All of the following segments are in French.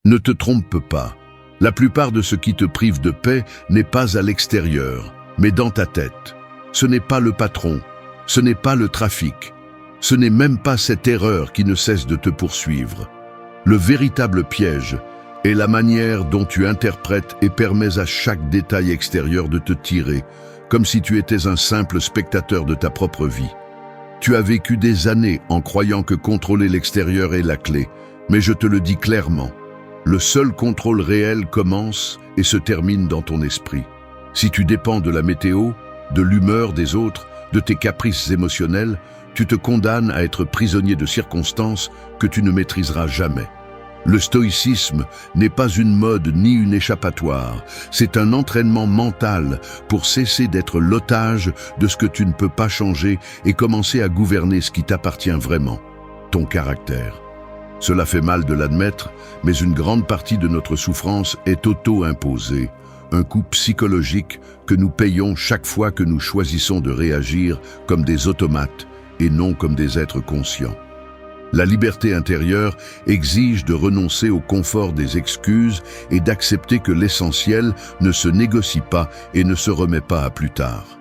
Ne te trompe pas. La plupart de ce qui te prive de paix n'est pas à l'extérieur, mais dans ta tête. Ce n'est pas le patron, ce n'est pas le trafic, ce n'est même pas cette erreur qui ne cesse de te poursuivre. Le véritable piège est la manière dont tu interprètes et permets à chaque détail extérieur de te tirer, comme si tu étais un simple spectateur de ta propre vie. Tu as vécu des années en croyant que contrôler l'extérieur est la clé, mais je te le dis clairement, le seul contrôle réel commence et se termine dans ton esprit. Si tu dépends de la météo, de l'humeur des autres, de tes caprices émotionnels, tu te condamnes à être prisonnier de circonstances que tu ne maîtriseras jamais. Le stoïcisme n'est pas une mode ni une échappatoire, c'est un entraînement mental pour cesser d'être l'otage de ce que tu ne peux pas changer et commencer à gouverner ce qui t'appartient vraiment, ton caractère. Cela fait mal de l'admettre, mais une grande partie de notre souffrance est auto-imposée, un coût psychologique que nous payons chaque fois que nous choisissons de réagir comme des automates et non comme des êtres conscients. La liberté intérieure exige de renoncer au confort des excuses et d'accepter que l'essentiel ne se négocie pas et ne se remet pas à plus tard.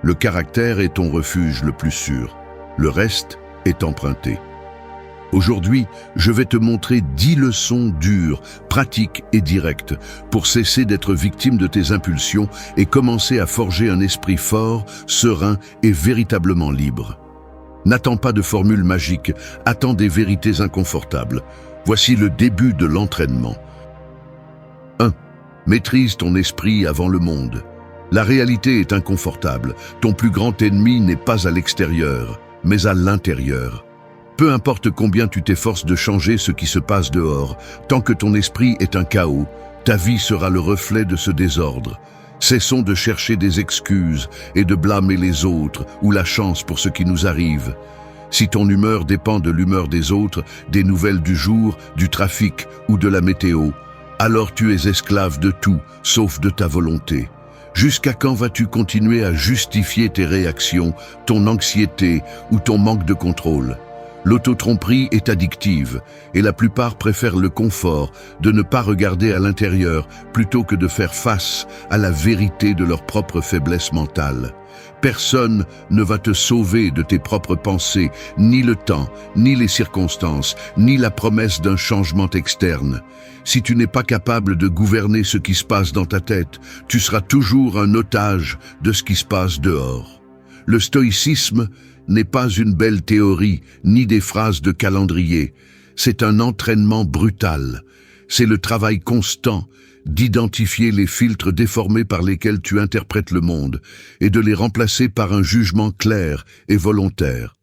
Le caractère est ton refuge le plus sûr, le reste est emprunté. Aujourd'hui, je vais te montrer 10 leçons dures, pratiques et directes pour cesser d'être victime de tes impulsions et commencer à forger un esprit fort, serein et véritablement libre. N'attends pas de formules magiques, attends des vérités inconfortables. Voici le début de l'entraînement. 1. Maîtrise ton esprit avant le monde. La réalité est inconfortable. Ton plus grand ennemi n'est pas à l'extérieur, mais à l'intérieur. Peu importe combien tu t'efforces de changer ce qui se passe dehors, tant que ton esprit est un chaos, ta vie sera le reflet de ce désordre. Cessons de chercher des excuses et de blâmer les autres ou la chance pour ce qui nous arrive. Si ton humeur dépend de l'humeur des autres, des nouvelles du jour, du trafic ou de la météo, alors tu es esclave de tout, sauf de ta volonté. Jusqu'à quand vas-tu continuer à justifier tes réactions, ton anxiété ou ton manque de contrôle ? L'autotromperie est addictive et la plupart préfèrent le confort de ne pas regarder à l'intérieur plutôt que de faire face à la vérité de leur propre faiblesse mentale. Personne ne va te sauver de tes propres pensées, ni le temps, ni les circonstances, ni la promesse d'un changement externe. Si tu n'es pas capable de gouverner ce qui se passe dans ta tête, tu seras toujours un otage de ce qui se passe dehors. Le stoïcisme n'est pas une belle théorie, ni des phrases de calendrier. C'est un entraînement brutal. C'est le travail constant d'identifier les filtres déformés par lesquels tu interprètes le monde et de les remplacer par un jugement clair et volontaire.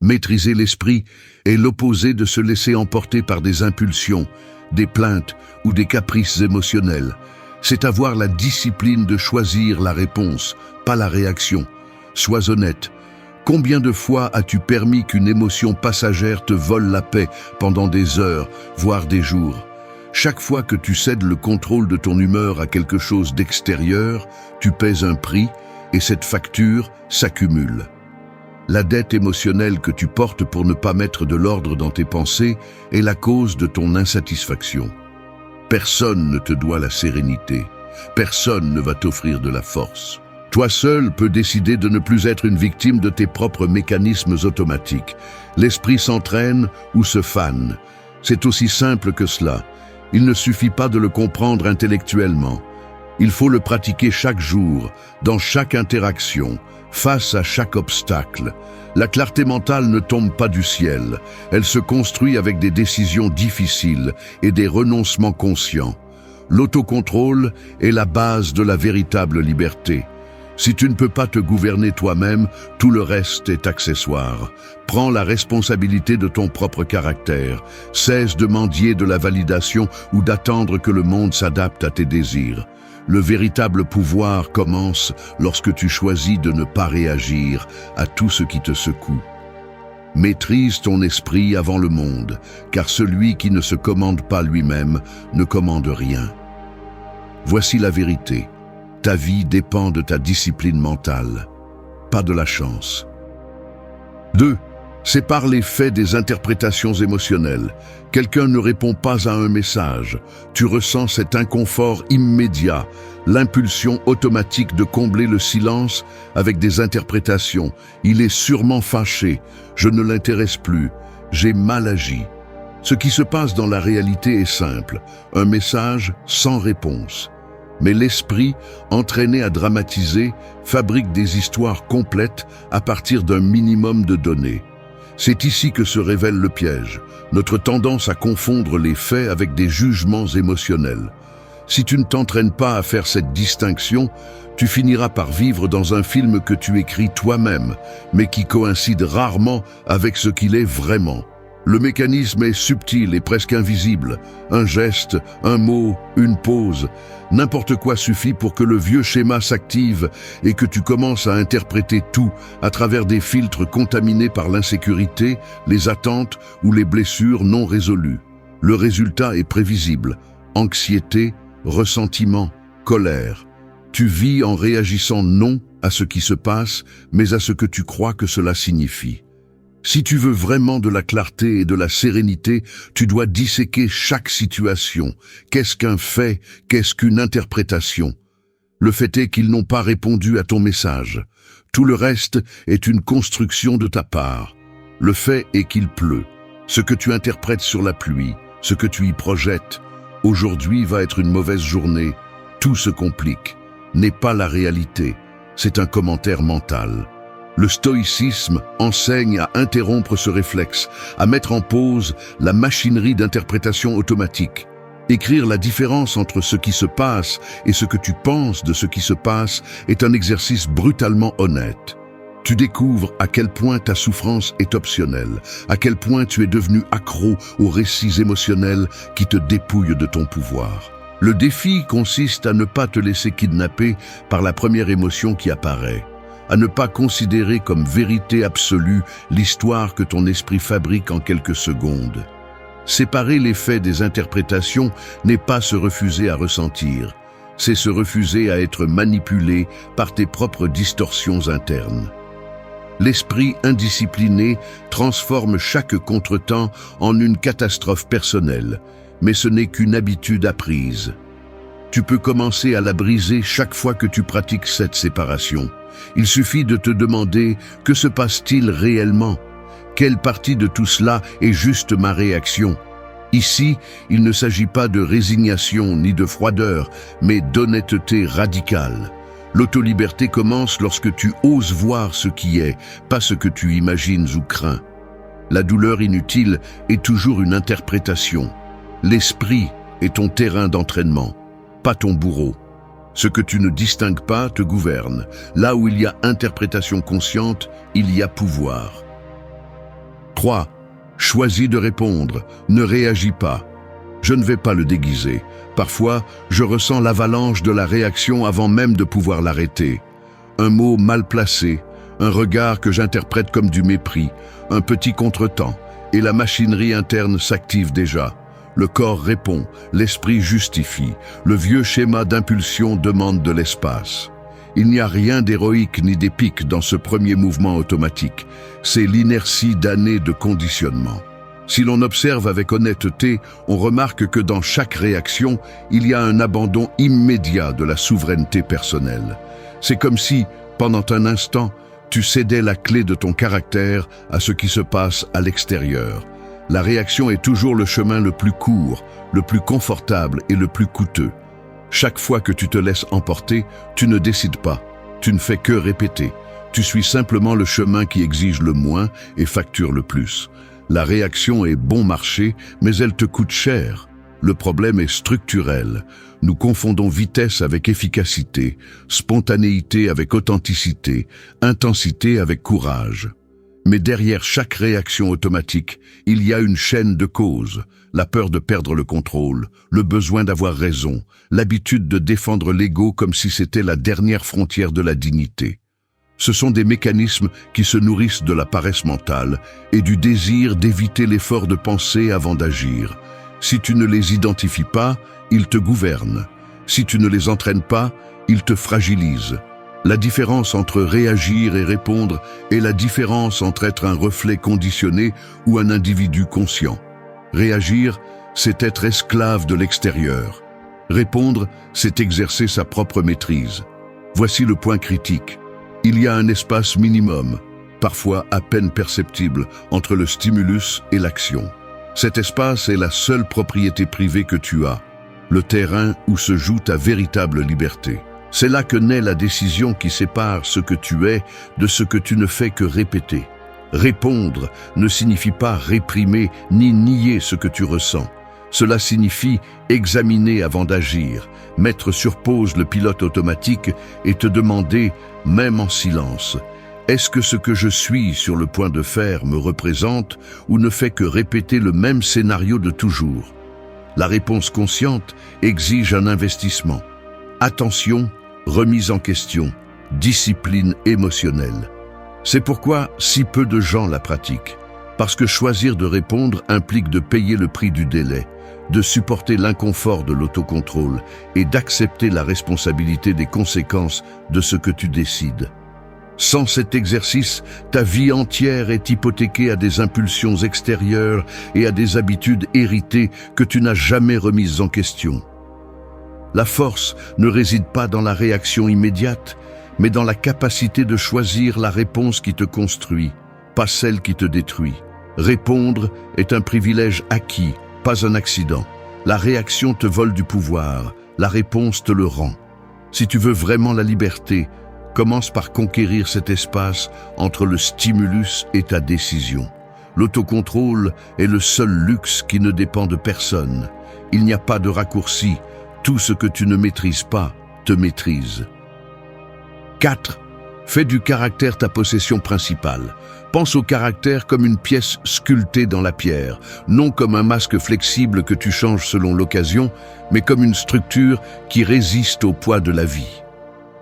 Maîtriser l'esprit est l'opposé de se laisser emporter par des impulsions, des plaintes ou des caprices émotionnels. C'est avoir la discipline de choisir la réponse, pas la réaction. Sois honnête. Combien de fois as-tu permis qu'une émotion passagère te vole la paix pendant des heures, voire des jours ? Chaque fois que tu cèdes le contrôle de ton humeur à quelque chose d'extérieur, tu paies un prix et cette facture s'accumule. La dette émotionnelle que tu portes pour ne pas mettre de l'ordre dans tes pensées est la cause de ton insatisfaction. Personne ne te doit la sérénité. Personne ne va t'offrir de la force. Toi seul peux décider de ne plus être une victime de tes propres mécanismes automatiques. L'esprit s'entraîne ou se fane. C'est aussi simple que cela. Il ne suffit pas de le comprendre intellectuellement. Il faut le pratiquer chaque jour, dans chaque interaction, face à chaque obstacle. La clarté mentale ne tombe pas du ciel. Elle se construit avec des décisions difficiles et des renoncements conscients. L'autocontrôle est la base de la véritable liberté. Si tu ne peux pas te gouverner toi-même, tout le reste est accessoire. Prends la responsabilité de ton propre caractère. Cesse de mendier de la validation ou d'attendre que le monde s'adapte à tes désirs. Le véritable pouvoir commence lorsque tu choisis de ne pas réagir à tout ce qui te secoue. Maîtrise ton esprit avant le monde, car celui qui ne se commande pas lui-même ne commande rien. Voici la vérité. Ta vie dépend de ta discipline mentale, pas de la chance. 2. Sépare les faits des interprétations émotionnelles. Quelqu'un ne répond pas à un message. Tu ressens cet inconfort immédiat, l'impulsion automatique de combler le silence avec des interprétations. Il est sûrement fâché. Je ne l'intéresse plus. J'ai mal agi. Ce qui se passe dans la réalité est simple. Un message sans réponse. Mais l'esprit, entraîné à dramatiser, fabrique des histoires complètes à partir d'un minimum de données. C'est ici que se révèle le piège, notre tendance à confondre les faits avec des jugements émotionnels. Si tu ne t'entraînes pas à faire cette distinction, tu finiras par vivre dans un film que tu écris toi-même, mais qui coïncide rarement avec ce qu'il est vraiment. Le mécanisme est subtil et presque invisible. Un geste, un mot, une pause, n'importe quoi suffit pour que le vieux schéma s'active et que tu commences à interpréter tout à travers des filtres contaminés par l'insécurité, les attentes ou les blessures non résolues. Le résultat est prévisible. Anxiété, ressentiment, colère. Tu vis en réagissant non à ce qui se passe, mais à ce que tu crois que cela signifie. Si tu veux vraiment de la clarté et de la sérénité, tu dois disséquer chaque situation. Qu'est-ce qu'un fait? Qu'est-ce qu'une interprétation? Le fait est qu'ils n'ont pas répondu à ton message. Tout le reste est une construction de ta part. Le fait est qu'il pleut. Ce que tu interprètes sur la pluie, ce que tu y projettes. Aujourd'hui va être une mauvaise journée. Tout se complique. N'est pas la réalité. C'est un commentaire mental. Le stoïcisme enseigne à interrompre ce réflexe, à mettre en pause la machinerie d'interprétation automatique. Écrire la différence entre ce qui se passe et ce que tu penses de ce qui se passe est un exercice brutalement honnête. Tu découvres à quel point ta souffrance est optionnelle, à quel point tu es devenu accro aux récits émotionnels qui te dépouillent de ton pouvoir. Le défi consiste à ne pas te laisser kidnapper par la première émotion qui apparaît, à ne pas considérer comme vérité absolue l'histoire que ton esprit fabrique en quelques secondes. Séparer les faits des interprétations n'est pas se refuser à ressentir, c'est se refuser à être manipulé par tes propres distorsions internes. L'esprit indiscipliné transforme chaque contretemps en une catastrophe personnelle, mais ce n'est qu'une habitude apprise. Tu peux commencer à la briser chaque fois que tu pratiques cette séparation. Il suffit de te demander « Que se passe-t-il réellement ? Quelle partie de tout cela est juste ma réaction ?» Ici, il ne s'agit pas de résignation ni de froideur, mais d'honnêteté radicale. L'autoliberté commence lorsque tu oses voir ce qui est, pas ce que tu imagines ou crains. La douleur inutile est toujours une interprétation. L'esprit est ton terrain d'entraînement, pas ton bourreau. Ce que tu ne distingues pas te gouverne. Là où il y a interprétation consciente, il y a pouvoir. 3. Choisis de répondre, ne réagis pas. Je ne vais pas le déguiser. Parfois, je ressens l'avalanche de la réaction avant même de pouvoir l'arrêter. Un mot mal placé, un regard que j'interprète comme du mépris, un petit contretemps, et la machinerie interne s'active déjà. Le corps répond, l'esprit justifie, le vieux schéma d'impulsion demande de l'espace. Il n'y a rien d'héroïque ni d'épique dans ce premier mouvement automatique. C'est l'inertie d'années de conditionnement. Si l'on observe avec honnêteté, on remarque que dans chaque réaction, il y a un abandon immédiat de la souveraineté personnelle. C'est comme si, pendant un instant, tu cédais la clé de ton caractère à ce qui se passe à l'extérieur. La réaction est toujours le chemin le plus court, le plus confortable et le plus coûteux. Chaque fois que tu te laisses emporter, tu ne décides pas, tu ne fais que répéter. Tu suis simplement le chemin qui exige le moins et facture le plus. La réaction est bon marché, mais elle te coûte cher. Le problème est structurel. Nous confondons vitesse avec efficacité, spontanéité avec authenticité, intensité avec courage. Mais derrière chaque réaction automatique, il y a une chaîne de causes. La peur de perdre le contrôle, le besoin d'avoir raison, l'habitude de défendre l'ego comme si c'était la dernière frontière de la dignité. Ce sont des mécanismes qui se nourrissent de la paresse mentale et du désir d'éviter l'effort de penser avant d'agir. Si tu ne les identifies pas, ils te gouvernent. Si tu ne les entraînes pas, ils te fragilisent. La différence entre réagir et répondre est la différence entre être un reflet conditionné ou un individu conscient. Réagir, c'est être esclave de l'extérieur. Répondre, c'est exercer sa propre maîtrise. Voici le point critique. Il y a un espace minimum, parfois à peine perceptible, entre le stimulus et l'action. Cet espace est la seule propriété privée que tu as, le terrain où se joue ta véritable liberté. C'est là que naît la décision qui sépare ce que tu es de ce que tu ne fais que répéter. Répondre ne signifie pas réprimer ni nier ce que tu ressens. Cela signifie examiner avant d'agir, mettre sur pause le pilote automatique et te demander, même en silence, est-ce que ce que je suis sur le point de faire me représente ou ne fait que répéter le même scénario de toujours? La réponse consciente exige un investissement. Attention, remise en question, discipline émotionnelle. C'est pourquoi si peu de gens la pratiquent. Parce que choisir de répondre implique de payer le prix du délai, de supporter l'inconfort de l'autocontrôle et d'accepter la responsabilité des conséquences de ce que tu décides. Sans cet exercice, ta vie entière est hypothéquée à des impulsions extérieures et à des habitudes héritées que tu n'as jamais remises en question. La force ne réside pas dans la réaction immédiate, mais dans la capacité de choisir la réponse qui te construit, pas celle qui te détruit. Répondre est un privilège acquis, pas un accident. La réaction te vole du pouvoir, la réponse te le rend. Si tu veux vraiment la liberté, commence par conquérir cet espace entre le stimulus et ta décision. L'autocontrôle est le seul luxe qui ne dépend de personne. Il n'y a pas de raccourci. Tout ce que tu ne maîtrises pas te maîtrise. 4. Fais du caractère ta possession principale. Pense au caractère comme une pièce sculptée dans la pierre, non comme un masque flexible que tu changes selon l'occasion, mais comme une structure qui résiste au poids de la vie.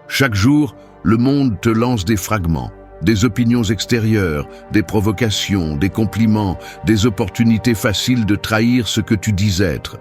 Chaque jour, le monde te lance des fragments, des opinions extérieures, des provocations, des compliments, des opportunités faciles de trahir ce que tu dis être.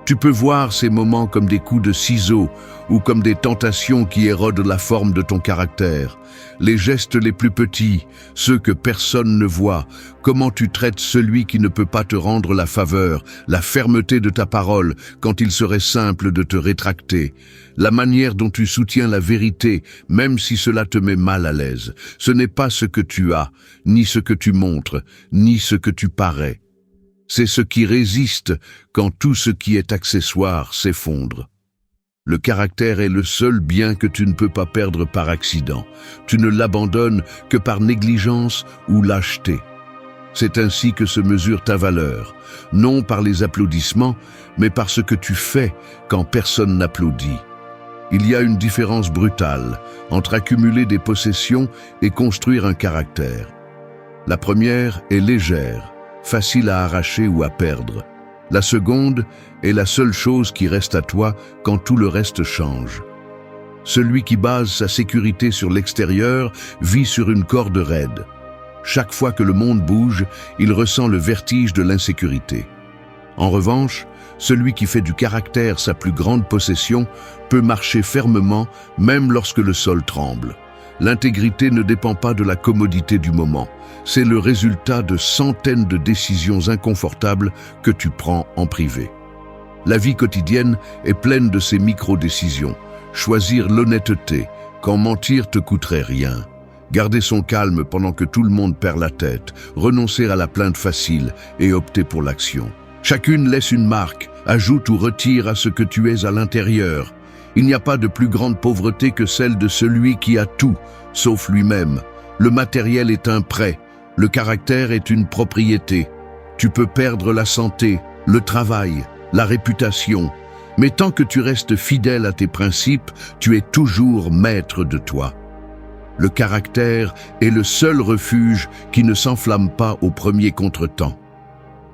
Tu peux voir ces moments comme des coups de ciseaux ou comme des tentations qui érodent la forme de ton caractère. Les gestes les plus petits, ceux que personne ne voit, comment tu traites celui qui ne peut pas te rendre la faveur, la fermeté de ta parole quand il serait simple de te rétracter, la manière dont tu soutiens la vérité, même si cela te met mal à l'aise. Ce n'est pas ce que tu as, ni ce que tu montres, ni ce que tu parais. C'est ce qui résiste quand tout ce qui est accessoire s'effondre. Le caractère est le seul bien que tu ne peux pas perdre par accident. Tu ne l'abandonnes que par négligence ou lâcheté. C'est ainsi que se mesure ta valeur, non par les applaudissements, mais par ce que tu fais quand personne n'applaudit. Il y a une différence brutale entre accumuler des possessions et construire un caractère. La première est légère, facile à arracher ou à perdre. La seconde est la seule chose qui reste à toi quand tout le reste change. Celui qui base sa sécurité sur l'extérieur vit sur une corde raide. Chaque fois que le monde bouge, il ressent le vertige de l'insécurité. En revanche, celui qui fait du caractère sa plus grande possession peut marcher fermement même lorsque le sol tremble. L'intégrité ne dépend pas de la commodité du moment. C'est le résultat de centaines de décisions inconfortables que tu prends en privé. La vie quotidienne est pleine de ces micro-décisions. Choisir l'honnêteté quand mentir te coûterait rien. Garder son calme pendant que tout le monde perd la tête. Renoncer à la plainte facile et opter pour l'action. Chacune laisse une marque, ajoute ou retire à ce que tu es à l'intérieur. Il n'y a pas de plus grande pauvreté que celle de celui qui a tout, sauf lui-même. Le matériel est un prêt, le caractère est une propriété. Tu peux perdre la santé, le travail, la réputation, mais tant que tu restes fidèle à tes principes, tu es toujours maître de toi. Le caractère est le seul refuge qui ne s'enflamme pas au premier contretemps.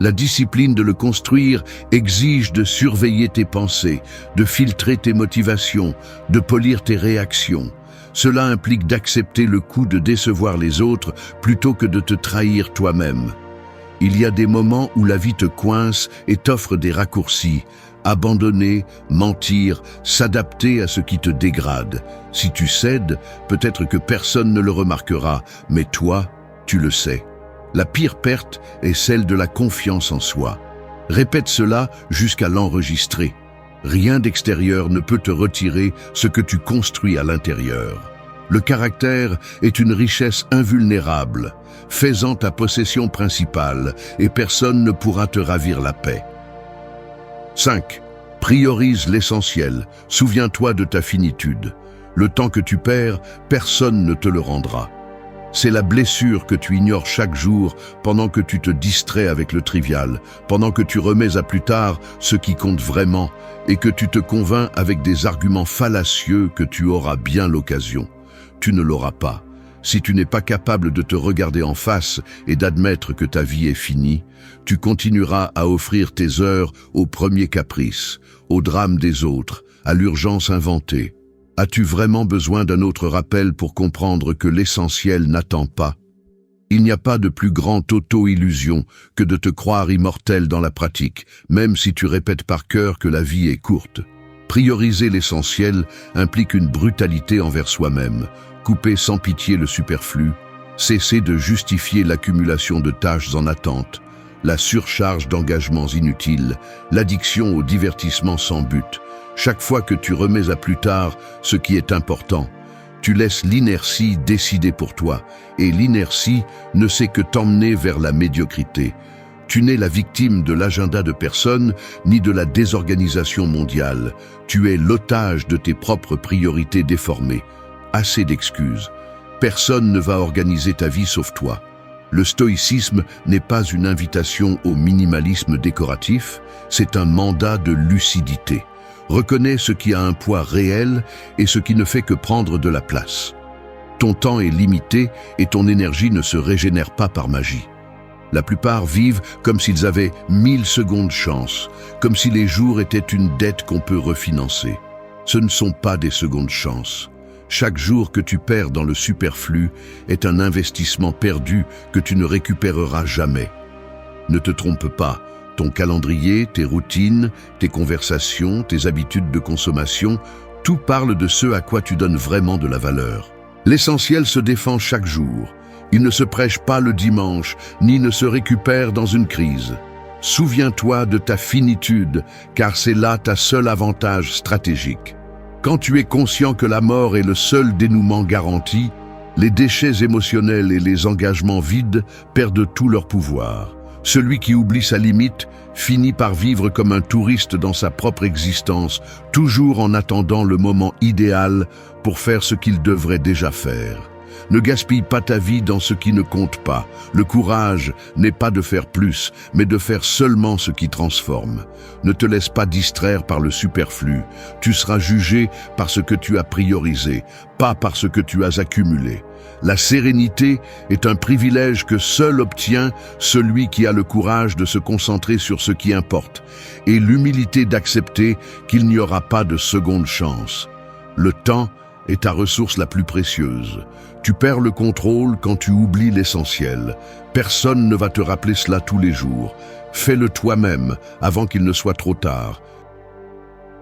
La discipline de le construire exige de surveiller tes pensées, de filtrer tes motivations, de polir tes réactions. Cela implique d'accepter le coût de décevoir les autres plutôt que de te trahir toi-même. Il y a des moments où la vie te coince et t'offre des raccourcis, abandonner, mentir, s'adapter à ce qui te dégrade. Si tu cèdes, peut-être que personne ne le remarquera, mais toi, tu le sais. La pire perte est celle de la confiance en soi. Répète cela jusqu'à l'enregistrer. Rien d'extérieur ne peut te retirer ce que tu construis à l'intérieur. Le caractère est une richesse invulnérable. Fais-en ta possession principale et personne ne pourra te ravir la paix. 5. Priorise l'essentiel. Souviens-toi de ta finitude. Le temps que tu perds, personne ne te le rendra. C'est la blessure que tu ignores chaque jour pendant que tu te distrais avec le trivial, pendant que tu remets à plus tard ce qui compte vraiment et que tu te convaincs avec des arguments fallacieux que tu auras bien l'occasion. Tu ne l'auras pas. Si tu n'es pas capable de te regarder en face et d'admettre que ta vie est finie, tu continueras à offrir tes heures aux premiers caprices, au drame des autres, à l'urgence inventée. As-tu vraiment besoin d'un autre rappel pour comprendre que l'essentiel n'attend pas? Il n'y a pas de plus grande auto-illusion que de te croire immortel dans la pratique, même si tu répètes par cœur que la vie est courte. Prioriser l'essentiel implique une brutalité envers soi-même, couper sans pitié le superflu, cesser de justifier l'accumulation de tâches en attente, la surcharge d'engagements inutiles, l'addiction au divertissement sans but. Chaque fois que tu remets à plus tard ce qui est important, tu laisses l'inertie décider pour toi, et l'inertie ne sait que t'emmener vers la médiocrité. Tu n'es la victime de l'agenda de personne, ni de la désorganisation mondiale. Tu es l'otage de tes propres priorités déformées. Assez d'excuses. Personne ne va organiser ta vie sauf toi. Le stoïcisme n'est pas une invitation au minimalisme décoratif, c'est un mandat de lucidité. Reconnais ce qui a un poids réel et ce qui ne fait que prendre de la place. Ton temps est limité et ton énergie ne se régénère pas par magie. La plupart vivent comme s'ils avaient 1000 secondes chance, comme si les jours étaient une dette qu'on peut refinancer. Ce ne sont pas des secondes chances. Chaque jour que tu perds dans le superflu est un investissement perdu que tu ne récupéreras jamais. Ne te trompe pas. Ton calendrier, tes routines, tes conversations, tes habitudes de consommation, tout parle de ce à quoi tu donnes vraiment de la valeur. L'essentiel se défend chaque jour. Il ne se prêche pas le dimanche, ni ne se récupère dans une crise. Souviens-toi de ta finitude, car c'est là ta seule avantage stratégique. Quand tu es conscient que la mort est le seul dénouement garanti, les déchets émotionnels et les engagements vides perdent tout leur pouvoir. Celui qui oublie sa limite finit par vivre comme un touriste dans sa propre existence, toujours en attendant le moment idéal pour faire ce qu'il devrait déjà faire. Ne gaspille pas ta vie dans ce qui ne compte pas. Le courage n'est pas de faire plus, mais de faire seulement ce qui transforme. Ne te laisse pas distraire par le superflu. Tu seras jugé par ce que tu as priorisé, pas par ce que tu as accumulé. La sérénité est un privilège que seul obtient celui qui a le courage de se concentrer sur ce qui importe et l'humilité d'accepter qu'il n'y aura pas de seconde chance. Le temps est ta ressource la plus précieuse. Tu perds le contrôle quand tu oublies l'essentiel. Personne ne va te rappeler cela tous les jours. Fais-le toi-même avant qu'il ne soit trop tard.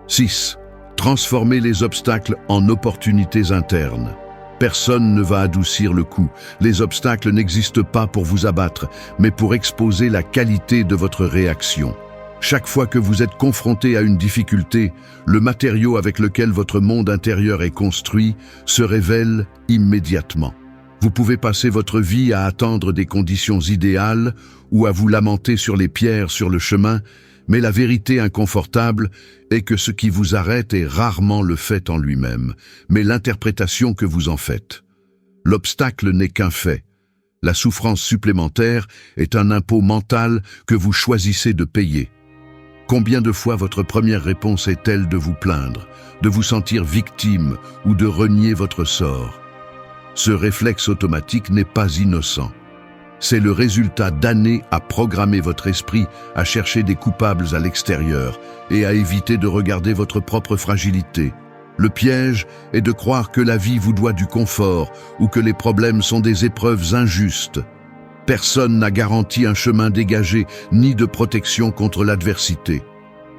6. Transformer les obstacles en opportunités internes. Personne ne va adoucir le coup. Les obstacles n'existent pas pour vous abattre, mais pour exposer la qualité de votre réaction. Chaque fois que vous êtes confronté à une difficulté, le matériau avec lequel votre monde intérieur est construit se révèle immédiatement. Vous pouvez passer votre vie à attendre des conditions idéales ou à vous lamenter sur les pierres sur le chemin, mais la vérité inconfortable est que ce qui vous arrête est rarement le fait en lui-même, mais l'interprétation que vous en faites. L'obstacle n'est qu'un fait. La souffrance supplémentaire est un impôt mental que vous choisissez de payer. Combien de fois votre première réponse est-elle de vous plaindre, de vous sentir victime ou de renier votre sort? Ce réflexe automatique n'est pas innocent. C'est le résultat d'années à programmer votre esprit à chercher des coupables à l'extérieur et à éviter de regarder votre propre fragilité. Le piège est de croire que la vie vous doit du confort ou que les problèmes sont des épreuves injustes. Personne n'a garanti un chemin dégagé ni de protection contre l'adversité.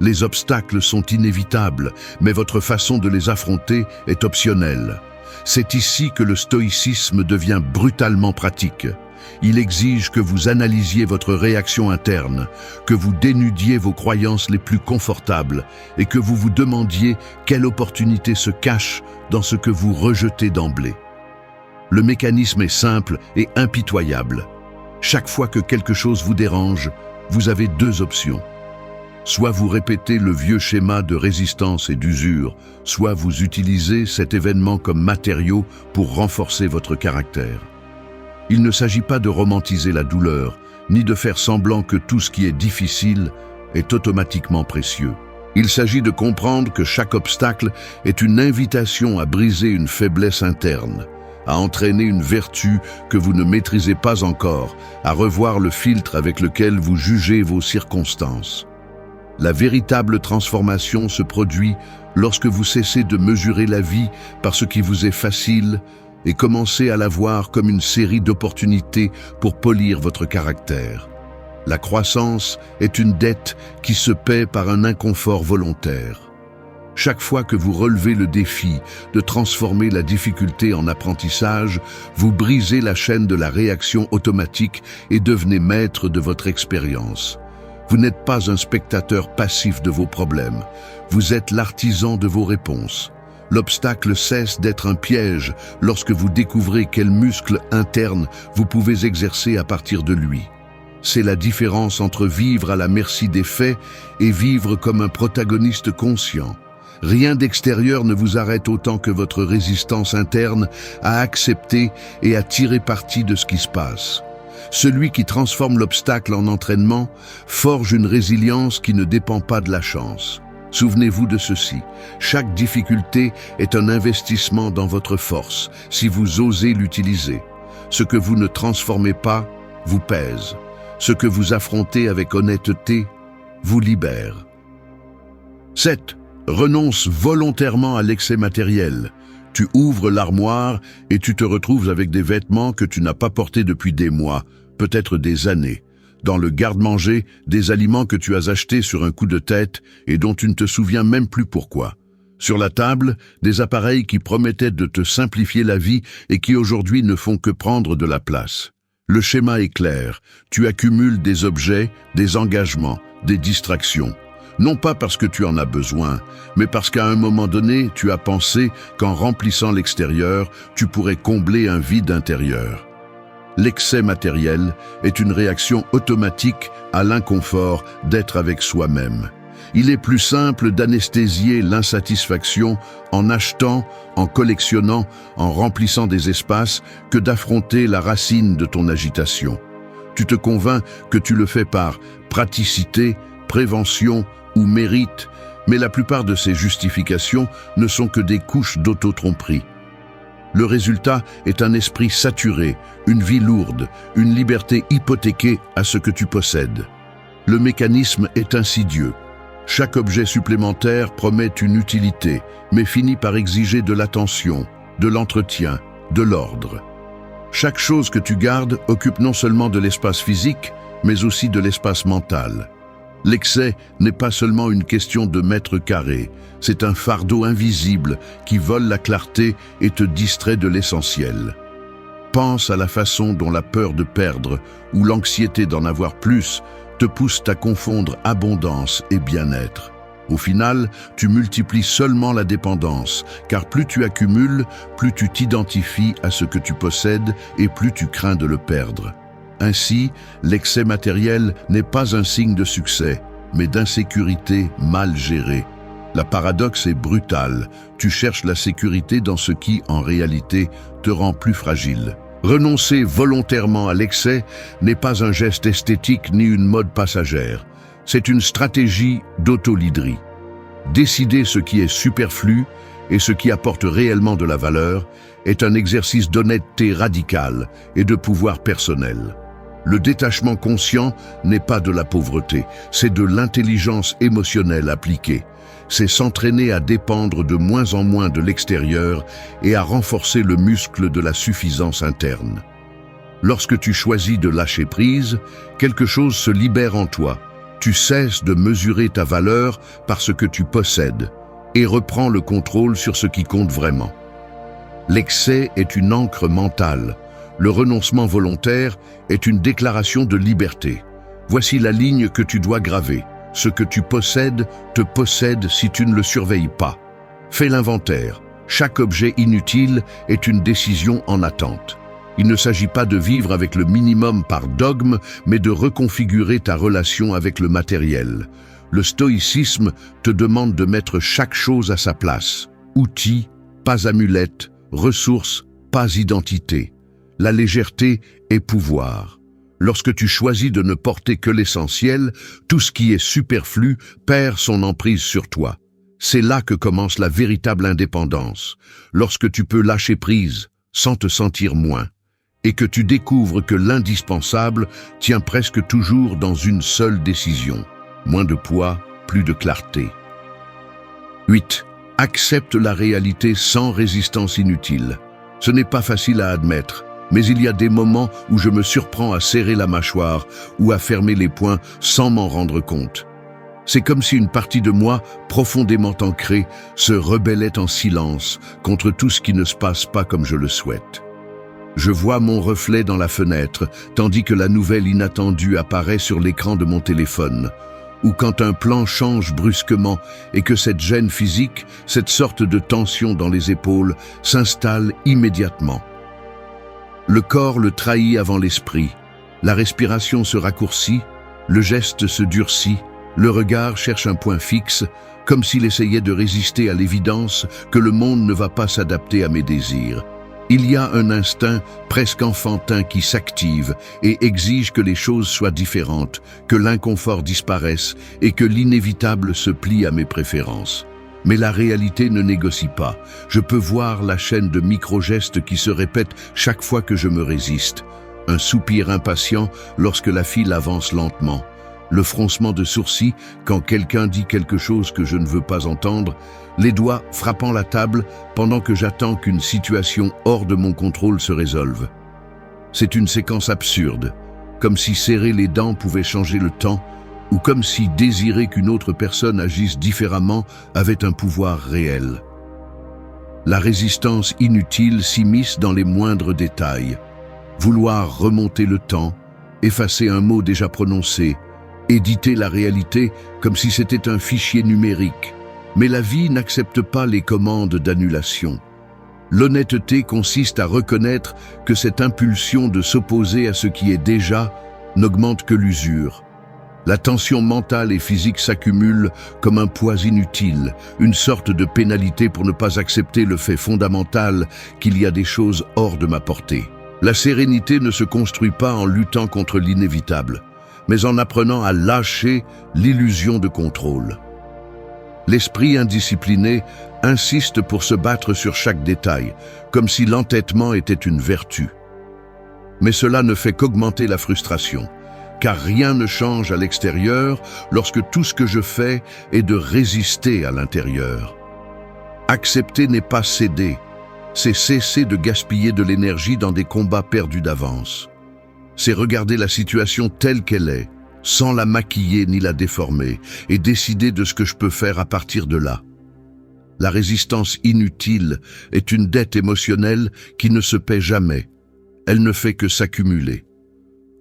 Les obstacles sont inévitables, mais votre façon de les affronter est optionnelle. C'est ici que le stoïcisme devient brutalement pratique. Il exige que vous analysiez votre réaction interne, que vous dénudiez vos croyances les plus confortables et que vous vous demandiez quelle opportunité se cache dans ce que vous rejetez d'emblée. Le mécanisme est simple et impitoyable. Chaque fois que quelque chose vous dérange, vous avez deux options. Soit vous répétez le vieux schéma de résistance et d'usure, soit vous utilisez cet événement comme matériau pour renforcer votre caractère. Il ne s'agit pas de romantiser la douleur, ni de faire semblant que tout ce qui est difficile est automatiquement précieux. Il s'agit de comprendre que chaque obstacle est une invitation à briser une faiblesse interne, à entraîner une vertu que vous ne maîtrisez pas encore, à revoir le filtre avec lequel vous jugez vos circonstances. La véritable transformation se produit lorsque vous cessez de mesurer la vie par ce qui vous est facile et commencez à la voir comme une série d'opportunités pour polir votre caractère. La croissance est une dette qui se paie par un inconfort volontaire. Chaque fois que vous relevez le défi de transformer la difficulté en apprentissage, vous brisez la chaîne de la réaction automatique et devenez maître de votre expérience. Vous n'êtes pas un spectateur passif de vos problèmes, vous êtes l'artisan de vos réponses. L'obstacle cesse d'être un piège lorsque vous découvrez quel muscle interne vous pouvez exercer à partir de lui. C'est la différence entre vivre à la merci des faits et vivre comme un protagoniste conscient. Rien d'extérieur ne vous arrête autant que votre résistance interne à accepter et à tirer parti de ce qui se passe. Celui qui transforme l'obstacle en entraînement forge une résilience qui ne dépend pas de la chance. Souvenez-vous de ceci, chaque difficulté est un investissement dans votre force, si vous osez l'utiliser. Ce que vous ne transformez pas vous pèse. Ce que vous affrontez avec honnêteté vous libère. 7. Renonce volontairement à l'excès matériel. Tu ouvres l'armoire et tu te retrouves avec des vêtements que tu n'as pas portés depuis des mois, peut-être des années. Dans le garde-manger, des aliments que tu as achetés sur un coup de tête et dont tu ne te souviens même plus pourquoi. Sur la table, des appareils qui promettaient de te simplifier la vie et qui aujourd'hui ne font que prendre de la place. Le schéma est clair, tu accumules des objets, des engagements, des distractions. Non pas parce que tu en as besoin, mais parce qu'à un moment donné, tu as pensé qu'en remplissant l'extérieur, tu pourrais combler un vide intérieur. L'excès matériel est une réaction automatique à l'inconfort d'être avec soi-même. Il est plus simple d'anesthésier l'insatisfaction en achetant, en collectionnant, en remplissant des espaces que d'affronter la racine de ton agitation. Tu te convaincs que tu le fais par praticité, prévention ou mérite, mais la plupart de ces justifications ne sont que des couches d'auto-tromperie. Le résultat est un esprit saturé, une vie lourde, une liberté hypothéquée à ce que tu possèdes. Le mécanisme est insidieux. Chaque objet supplémentaire promet une utilité, mais finit par exiger de l'attention, de l'entretien, de l'ordre. Chaque chose que tu gardes occupe non seulement de l'espace physique, mais aussi de l'espace mental. L'excès n'est pas seulement une question de mètres carrés, c'est un fardeau invisible qui vole la clarté et te distrait de l'essentiel. Pense à la façon dont la peur de perdre ou l'anxiété d'en avoir plus te poussent à confondre abondance et bien-être. Au final, tu multiplies seulement la dépendance, car plus tu accumules, plus tu t'identifies à ce que tu possèdes et plus tu crains de le perdre. Ainsi, l'excès matériel n'est pas un signe de succès, mais d'insécurité mal gérée. La paradoxe est brutale. Tu cherches la sécurité dans ce qui, en réalité, te rend plus fragile. Renoncer volontairement à l'excès n'est pas un geste esthétique ni une mode passagère. C'est une stratégie d'auto-leaderie. Décider ce qui est superflu et ce qui apporte réellement de la valeur est un exercice d'honnêteté radicale et de pouvoir personnel. Le détachement conscient n'est pas de la pauvreté, c'est de l'intelligence émotionnelle appliquée. C'est s'entraîner à dépendre de moins en moins de l'extérieur et à renforcer le muscle de la suffisance interne. Lorsque tu choisis de lâcher prise, quelque chose se libère en toi. Tu cesses de mesurer ta valeur par ce que tu possèdes et reprends le contrôle sur ce qui compte vraiment. L'excès est une ancre mentale. Le renoncement volontaire est une déclaration de liberté. Voici la ligne que tu dois graver. Ce que tu possèdes te possède si tu ne le surveilles pas. Fais l'inventaire. Chaque objet inutile est une décision en attente. Il ne s'agit pas de vivre avec le minimum par dogme, mais de reconfigurer ta relation avec le matériel. Le stoïcisme te demande de mettre chaque chose à sa place. Outils, pas amulette, ressources, pas identité. La légèreté est pouvoir. Lorsque tu choisis de ne porter que l'essentiel, tout ce qui est superflu perd son emprise sur toi. C'est là que commence la véritable indépendance, lorsque tu peux lâcher prise sans te sentir moins, et que tu découvres que l'indispensable tient presque toujours dans une seule décision. Moins de poids, plus de clarté. 8. Accepte la réalité sans résistance inutile. Ce n'est pas facile à admettre, mais il y a des moments où je me surprends à serrer la mâchoire ou à fermer les poings sans m'en rendre compte. C'est comme si une partie de moi, profondément ancrée, se rebellait en silence contre tout ce qui ne se passe pas comme je le souhaite. Je vois mon reflet dans la fenêtre, tandis que la nouvelle inattendue apparaît sur l'écran de mon téléphone. Ou quand un plan change brusquement et que cette gêne physique, cette sorte de tension dans les épaules, s'installe immédiatement. Le corps le trahit avant l'esprit, la respiration se raccourcit, le geste se durcit, le regard cherche un point fixe, comme s'il essayait de résister à l'évidence que le monde ne va pas s'adapter à mes désirs. Il y a un instinct presque enfantin qui s'active et exige que les choses soient différentes, que l'inconfort disparaisse et que l'inévitable se plie à mes préférences. Mais la réalité ne négocie pas. Je peux voir la chaîne de micro-gestes qui se répètent chaque fois que je me résiste. Un soupir impatient lorsque la file avance lentement. Le froncement de sourcils quand quelqu'un dit quelque chose que je ne veux pas entendre, les doigts frappant la table pendant que j'attends qu'une situation hors de mon contrôle se résolve. C'est une séquence absurde, comme si serrer les dents pouvait changer le temps, ou comme si désirer qu'une autre personne agisse différemment avait un pouvoir réel. La résistance inutile s'immisce dans les moindres détails. Vouloir remonter le temps, effacer un mot déjà prononcé, éditer la réalité comme si c'était un fichier numérique. Mais la vie n'accepte pas les commandes d'annulation. L'honnêteté consiste à reconnaître que cette impulsion de s'opposer à ce qui est déjà n'augmente que l'usure. La tension mentale et physique s'accumule comme un poids inutile, une sorte de pénalité pour ne pas accepter le fait fondamental qu'il y a des choses hors de ma portée. La sérénité ne se construit pas en luttant contre l'inévitable, mais en apprenant à lâcher l'illusion de contrôle. L'esprit indiscipliné insiste pour se battre sur chaque détail, comme si l'entêtement était une vertu. Mais cela ne fait qu'augmenter la frustration, car rien ne change à l'extérieur lorsque tout ce que je fais est de résister à l'intérieur. Accepter n'est pas céder, c'est cesser de gaspiller de l'énergie dans des combats perdus d'avance. C'est regarder la situation telle qu'elle est, sans la maquiller ni la déformer, et décider de ce que je peux faire à partir de là. La résistance inutile est une dette émotionnelle qui ne se paie jamais. Elle ne fait que s'accumuler.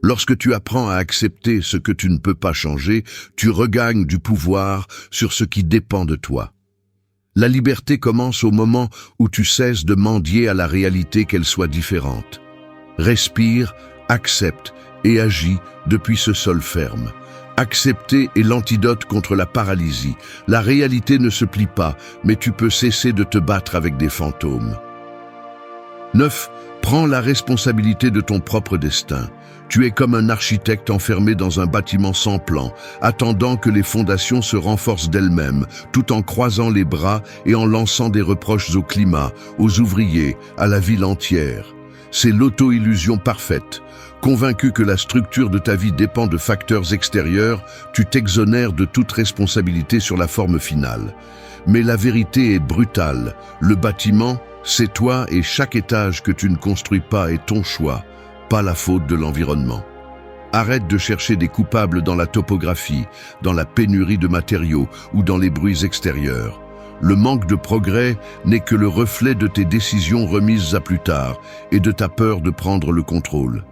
Lorsque tu apprends à accepter ce que tu ne peux pas changer, tu regagnes du pouvoir sur ce qui dépend de toi. La liberté commence au moment où tu cesses de mendier à la réalité qu'elle soit différente. Respire, accepte et agis depuis ce sol ferme. Accepter est l'antidote contre la paralysie. La réalité ne se plie pas, mais tu peux cesser de te battre avec des fantômes. 9. Prends la responsabilité de ton propre destin. Tu es comme un architecte enfermé dans un bâtiment sans plan, attendant que les fondations se renforcent d'elles-mêmes, tout en croisant les bras et en lançant des reproches au climat, aux ouvriers, à la ville entière. C'est l'auto-illusion parfaite. Convaincu que la structure de ta vie dépend de facteurs extérieurs, tu t'exonères de toute responsabilité sur la forme finale. Mais la vérité est brutale. Le bâtiment, c'est toi et chaque étage que tu ne construis pas est ton choix, pas la faute de l'environnement. Arrête de chercher des coupables dans la topographie, dans la pénurie de matériaux ou dans les bruits extérieurs. Le manque de progrès n'est que le reflet de tes décisions remises à plus tard et de ta peur de prendre le contrôle.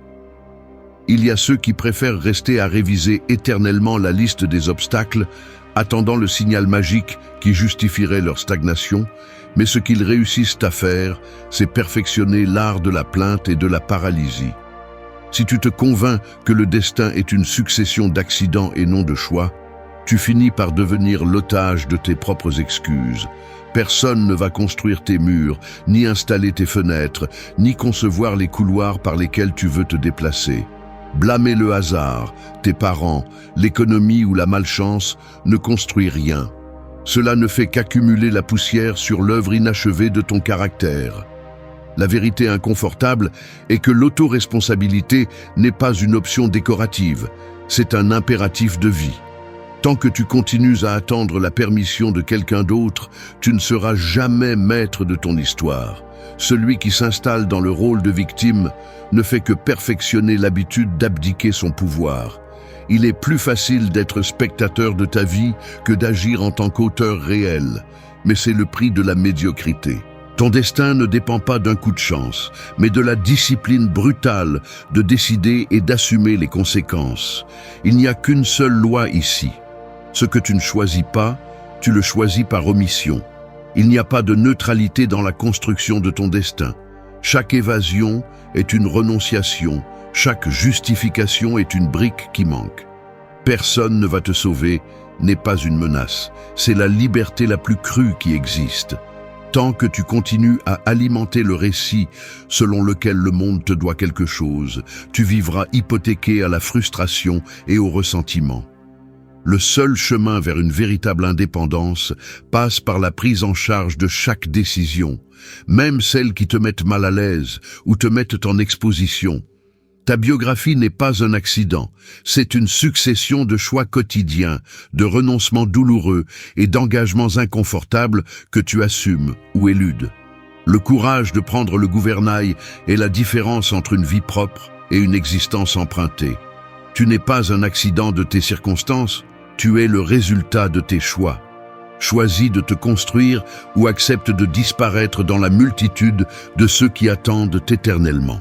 Il y a ceux qui préfèrent rester à réviser éternellement la liste des obstacles, attendant le signal magique qui justifierait leur stagnation, mais ce qu'ils réussissent à faire, c'est perfectionner l'art de la plainte et de la paralysie. Si tu te convaincs que le destin est une succession d'accidents et non de choix, tu finis par devenir l'otage de tes propres excuses. Personne ne va construire tes murs, ni installer tes fenêtres, ni concevoir les couloirs par lesquels tu veux te déplacer. Blâmer le hasard, tes parents, l'économie ou la malchance ne construit rien. Cela ne fait qu'accumuler la poussière sur l'œuvre inachevée de ton caractère. La vérité inconfortable est que l'autoresponsabilité n'est pas une option décorative, c'est un impératif de vie. Tant que tu continues à attendre la permission de quelqu'un d'autre, tu ne seras jamais maître de ton histoire. Celui qui s'installe dans le rôle de victime ne fait que perfectionner l'habitude d'abdiquer son pouvoir. Il est plus facile d'être spectateur de ta vie que d'agir en tant qu'auteur réel, mais c'est le prix de la médiocrité. Ton destin ne dépend pas d'un coup de chance, mais de la discipline brutale de décider et d'assumer les conséquences. Il n'y a qu'une seule loi ici. Ce que tu ne choisis pas, tu le choisis par omission. Il n'y a pas de neutralité dans la construction de ton destin. Chaque évasion est une renonciation, chaque justification est une brique qui manque. Personne ne va te sauver, n'est pas une menace. C'est la liberté la plus crue qui existe. Tant que tu continues à alimenter le récit selon lequel le monde te doit quelque chose, tu vivras hypothéqué à la frustration et au ressentiment. Le seul chemin vers une véritable indépendance passe par la prise en charge de chaque décision, même celles qui te mettent mal à l'aise ou te mettent en exposition. Ta biographie n'est pas un accident, c'est une succession de choix quotidiens, de renoncements douloureux et d'engagements inconfortables que tu assumes ou éludes. Le courage de prendre le gouvernail est la différence entre une vie propre et une existence empruntée. Tu n'es pas un accident de tes circonstances, tu es le résultat de tes choix. Choisis de te construire ou accepte de disparaître dans la multitude de ceux qui attendent éternellement.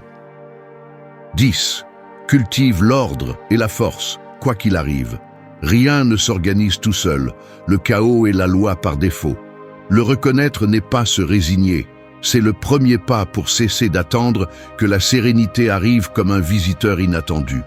10. Cultive l'ordre et la force, quoi qu'il arrive. Rien ne s'organise tout seul, le chaos est la loi par défaut. Le reconnaître n'est pas se résigner, c'est le premier pas pour cesser d'attendre que la sérénité arrive comme un visiteur inattendu.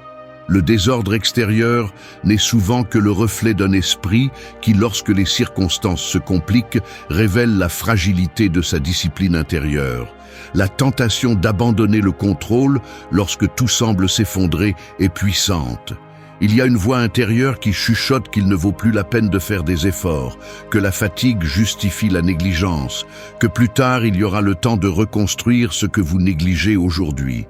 Le désordre extérieur n'est souvent que le reflet d'un esprit qui, lorsque les circonstances se compliquent, révèle la fragilité de sa discipline intérieure. La tentation d'abandonner le contrôle lorsque tout semble s'effondrer est puissante. Il y a une voix intérieure qui chuchote qu'il ne vaut plus la peine de faire des efforts, que la fatigue justifie la négligence, que plus tard il y aura le temps de reconstruire ce que vous négligez aujourd'hui.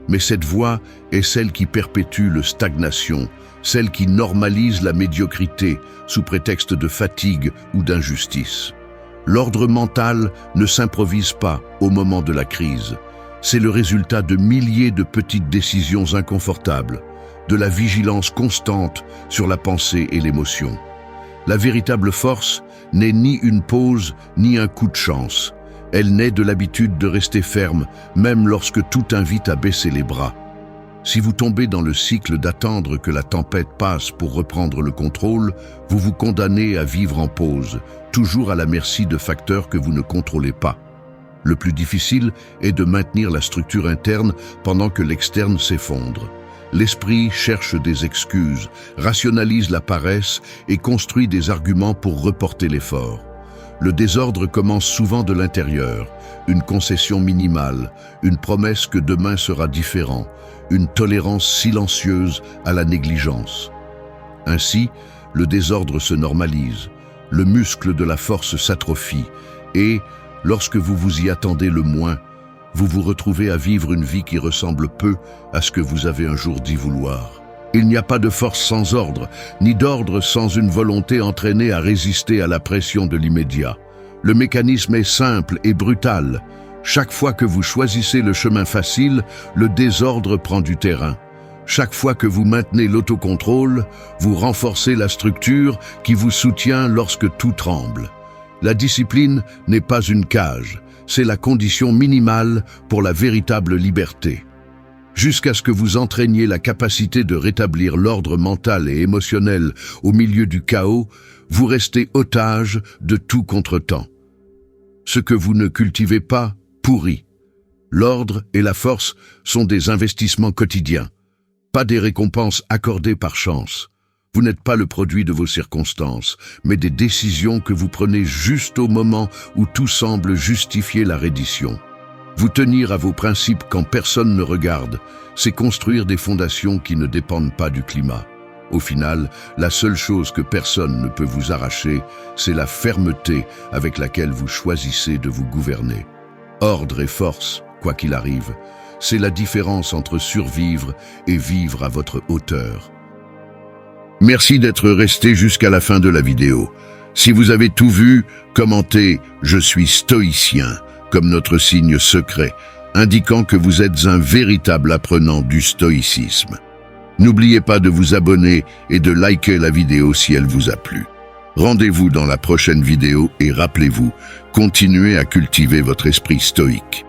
Mais cette voix est celle qui perpétue la stagnation, celle qui normalise la médiocrité sous prétexte de fatigue ou d'injustice. L'ordre mental ne s'improvise pas au moment de la crise. C'est le résultat de milliers de petites décisions inconfortables, de la vigilance constante sur la pensée et l'émotion. La véritable force n'est ni une pause ni un coup de chance. Elle naît de l'habitude de rester ferme, même lorsque tout invite à baisser les bras. Si vous tombez dans le cycle d'attendre que la tempête passe pour reprendre le contrôle, vous vous condamnez à vivre en pause, toujours à la merci de facteurs que vous ne contrôlez pas. Le plus difficile est de maintenir la structure interne pendant que l'externe s'effondre. L'esprit cherche des excuses, rationalise la paresse et construit des arguments pour reporter l'effort. Le désordre commence souvent de l'intérieur, une concession minimale, une promesse que demain sera différent, une tolérance silencieuse à la négligence. Ainsi, le désordre se normalise, le muscle de la force s'atrophie et, lorsque vous vous y attendez le moins, vous vous retrouvez à vivre une vie qui ressemble peu à ce que vous avez un jour dit vouloir. Il n'y a pas de force sans ordre, ni d'ordre sans une volonté entraînée à résister à la pression de l'immédiat. Le mécanisme est simple et brutal. Chaque fois que vous choisissez le chemin facile, le désordre prend du terrain. Chaque fois que vous maintenez l'autocontrôle, vous renforcez la structure qui vous soutient lorsque tout tremble. La discipline n'est pas une cage, c'est la condition minimale pour la véritable liberté. Jusqu'à ce que vous entraîniez la capacité de rétablir l'ordre mental et émotionnel au milieu du chaos, vous restez otage de tout contretemps. Ce que vous ne cultivez pas pourrit. L'ordre et la force sont des investissements quotidiens, pas des récompenses accordées par chance. Vous n'êtes pas le produit de vos circonstances, mais des décisions que vous prenez juste au moment où tout semble justifier la reddition. Vous tenir à vos principes quand personne ne regarde, c'est construire des fondations qui ne dépendent pas du climat. Au final, la seule chose que personne ne peut vous arracher, c'est la fermeté avec laquelle vous choisissez de vous gouverner. Ordre et force, quoi qu'il arrive, c'est la différence entre survivre et vivre à votre hauteur. Merci d'être resté jusqu'à la fin de la vidéo. Si vous avez tout vu, commentez « Je suis stoïcien » comme notre signe secret, indiquant que vous êtes un véritable apprenant du stoïcisme. N'oubliez pas de vous abonner et de liker la vidéo si elle vous a plu. Rendez-vous dans la prochaine vidéo et rappelez-vous, continuez à cultiver votre esprit stoïque.